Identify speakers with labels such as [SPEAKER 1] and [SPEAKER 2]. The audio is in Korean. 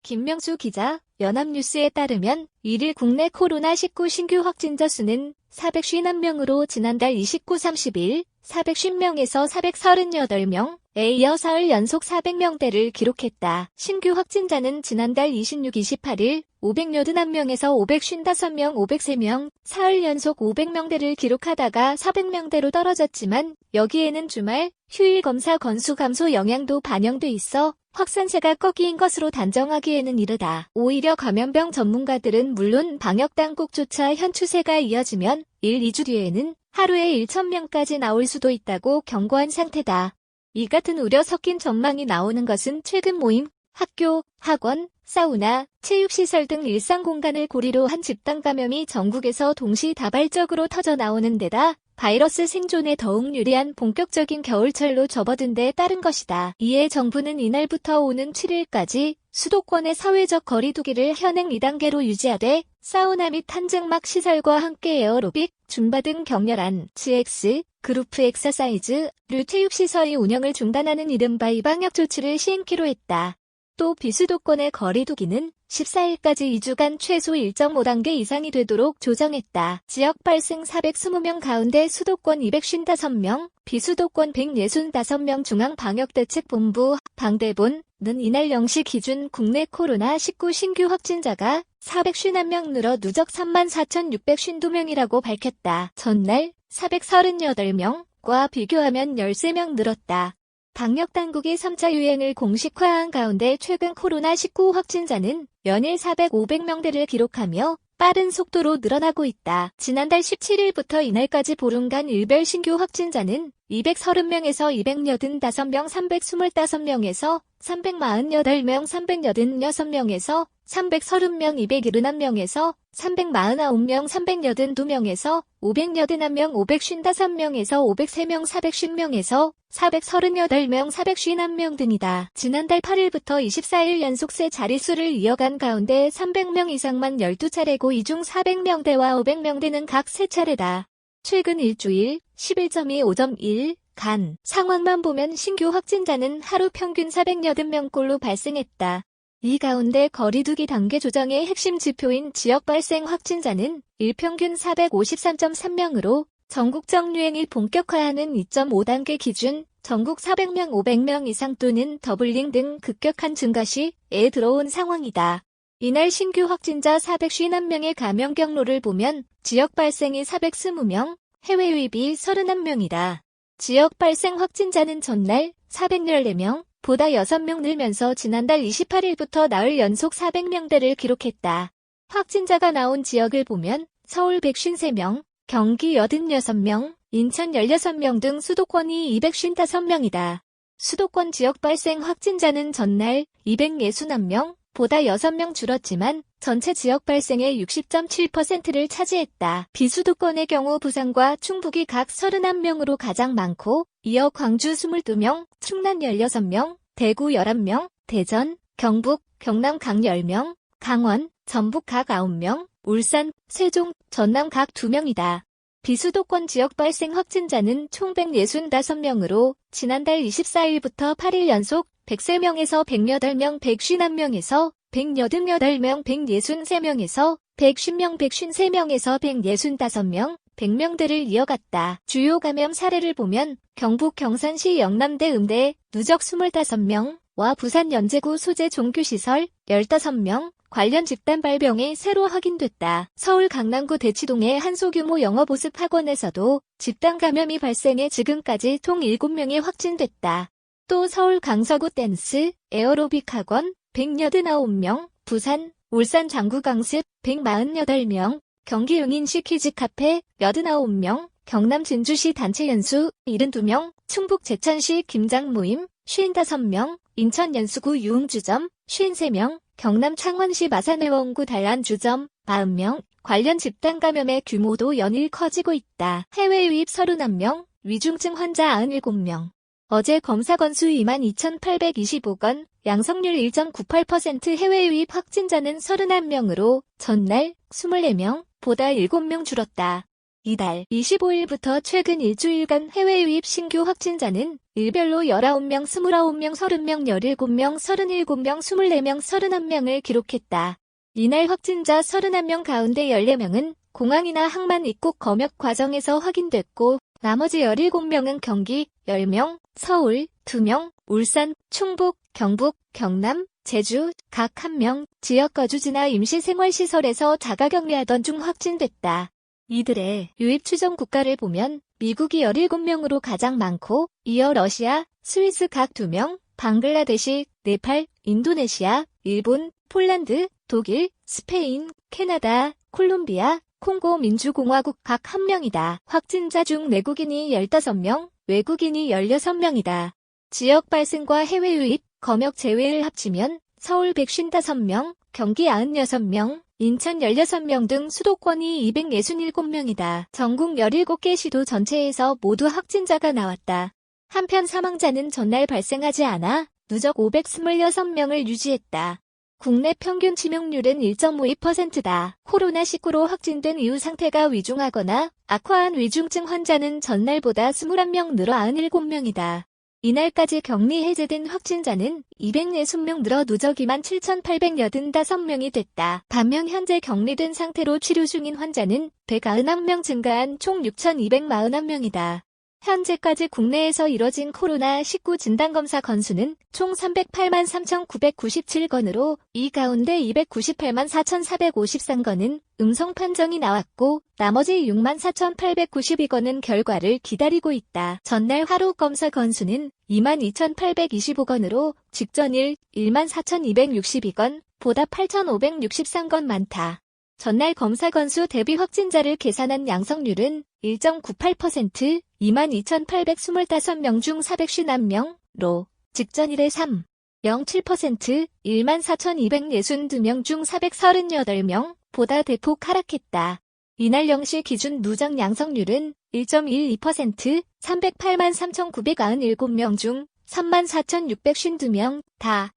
[SPEAKER 1] 김명수 기자, 연합뉴스에 따르면 1일 국내 코로나19 신규 확진자 수는 451명으로 지난달 29-30일 450명에서 438명에 이어 사흘 연속 400명대를 기록했다. 신규 확진자는 지난달 26-28일 581명에서 555명, 503명, 사흘 연속 500명대를 기록하다가 400명대로 떨어졌지만 여기에는 주말, 휴일 검사 건수 감소 영향도 반영돼 있어 확산세가 꺾인 것으로 단정하기에는 이르다. 오히려 감염병 전문가들은 물론 방역당국조차 현 추세가 이어지면 1-2주 뒤에는 하루에 1,000명까지 나올 수도 있다고 경고한 상태다. 이 같은 우려 섞인 전망이 나오는 것은 최근 모임, 학교, 학원, 사우나, 체육시설 등 일상 공간을 고리로 한 집단 감염이 전국에서 동시다발적으로 터져나오는 데다 바이러스 생존에 더욱 유리한 본격적인 겨울철로 접어든 데 따른 것이다. 이에 정부는 이날부터 오는 7일까지 수도권의 사회적 거리두기를 현행 2단계로 유지하되 사우나 및 한증막 시설과 함께 에어로빅, 줌바 등 격렬한 GX, 그룹 엑서사이즈, 체육시설의 운영을 중단하는 이른바 이방역 조치를 시행키로 했다. 또 비수도권의 거리두기는 14일까지 2주간 최소 1.5단계 이상이 되도록 조정했다. 지역 발생 420명 가운데 수도권 255명, 비수도권 165명 중앙방역대책본부 방대본은 이날 0시 기준 국내 코로나19 신규 확진자가 451명 늘어 누적 34,652명이라고 밝혔다. 전날 438명과 비교하면 13명 늘었다. 방역당국이 3차 유행을 공식화한 가운데 최근 코로나19 확진자는 연일 400-500명대를 기록하며 빠른 속도로 늘어나고 있다. 지난달 17일부터 이날까지 보름간 일별 신규 확진자는 230명에서 285명, 325명에서 348명, 386명에서 330명, 271명에서 349명, 382명에서 581명, 555명에서 503명, 410명에서 438명, 451명 등이다. 지난달 8일부터 24일 연속 세 자릿수를 이어간 가운데 300명 이상만 12차례고 이 중 400명대와 500명대는 각 3차례다. 최근 일주일 11.2, 5.1 간 상황만 보면 신규 확진자는 하루 평균 480명꼴로 발생했다. 이 가운데 거리두기 단계 조정의 핵심 지표인 지역 발생 확진자는 일평균 453.3명으로 전국적 유행이 본격화하는 2.5단계 기준 전국 400명, 500명 이상 또는 더블링 등 급격한 증가 시에 들어온 상황이다. 이날 신규 확진자 451명의 감염 경로를 보면 지역 발생이 420명, 해외 유입이 31명이다. 지역 발생 확진자는 전날 414명, 보다 6명 늘면서 지난달 28일부터 나흘 연속 400명대를 기록했다. 확진자가 나온 지역을 보면 서울 153명, 경기 86명, 인천 16명 등 수도권이 255명이다. 수도권 지역 발생 확진자는 전날 261명, 보다 6명 줄었지만 전체 지역 발생의 60.7%를 차지했다. 비수도권의 경우 부산과 충북이 각 31명으로 가장 많고 이어 광주 22명, 충남 16명, 대구 11명, 대전, 경북, 경남 각 10명, 강원, 전북 각 9명, 울산, 세종, 전남 각 2명이다. 비수도권 지역 발생 확진자는 총 165명으로 지난달 24일부터 8일 연속 103명에서 108명, 151명에서 188명, 163명에서 150명, 153명에서 165명, 100명대를 이어갔다. 주요 감염 사례를 보면 경북 경산시 영남대 음대 누적 25명와 부산 연제구 소재 종교시설 15명, 관련 집단 발병이 새로 확인됐다. 서울 강남구 대치동의 한 소규모 영어보습 학원에서도 집단 감염이 발생해 지금까지 총 7명이 확진됐다. 또 서울 강서구 댄스, 에어로빅 학원 189명, 부산, 울산 장구강습 148명, 경기 용인시 키즈카페 89명, 경남 진주시 단체 연수 72명, 충북 제천시 김장 모임 55명, 인천 연수구 유흥주점 53명, 경남 창원시 마산회원구 단란주점 40명, 관련 집단 감염의 규모도 연일 커지고 있다. 해외 유입 31명, 위중증 환자 97명. 어제 검사 건수 22,825건, 양성률 1.98%, 해외 유입 확진자는 31명으로 전날 24명 보다 7명 줄었다. 이달 25일부터 최근 일주일간 해외 유입 신규 확진자는 일별로 19명, 29명, 30명, 17명, 37명, 24명, 31명을 기록했다. 이날 확진자 31명 가운데 14명은 공항이나 항만 입국 검역 과정에서 확인됐고, 나머지 17명은 경기 10명, 서울 2명, 울산, 충북, 경북, 경남, 제주 각 1명, 지역 거주지나 임시생활시설에서 자가격리하던 중 확진됐다. 이들의 유입 추정 국가를 보면 미국이 17명으로 가장 많고, 이어 러시아, 스위스 각 2명, 방글라데시, 네팔, 인도네시아, 일본, 폴란드, 독일, 스페인, 캐나다, 콜롬비아, 콩고 민주공화국 각 1명이다. 확진자 중 내국인이 15명, 외국인이 16명이다. 지역 발생과 해외 유입, 검역 제외를 합치면 서울 155명, 경기 96명, 인천 16명 등 수도권이 267명이다. 전국 17개 시도 전체에서 모두 확진자가 나왔다. 한편 사망자는 전날 발생하지 않아 누적 526명을 유지했다. 국내 평균 치명률은 1.52%다. 코로나19로 확진된 이후 상태가 위중하거나 악화한 위중증 환자는 전날보다 21명 늘어 97명이다. 이날까지 격리 해제된 확진자는 260명 늘어 누적 27,885명이 됐다. 반면 현재 격리된 상태로 치료 중인 환자는 191명 증가한 총 6,241명이다. 현재까지 국내에서 이뤄진 코로나19 진단검사 건수는 총 308만 3,997건으로 이 가운데 298만 4,453건은 음성 판정이 나왔고, 나머지 6만 4,892건은 결과를 기다리고 있다. 전날 하루 검사 건수는 2만 2,825건으로 직전일 1만 4,262건 보다 8,563건 많다. 전날 검사 건수 대비 확진자를 계산한 양성률은 1.98%, 22,825명 중 451명로 직전일의 3.07%, 14,262명 중 438명 보다 대폭 하락했다. 이날 0시 기준 누적 양성률은 1.12%, 308만 3,997명 중 34,652명 다.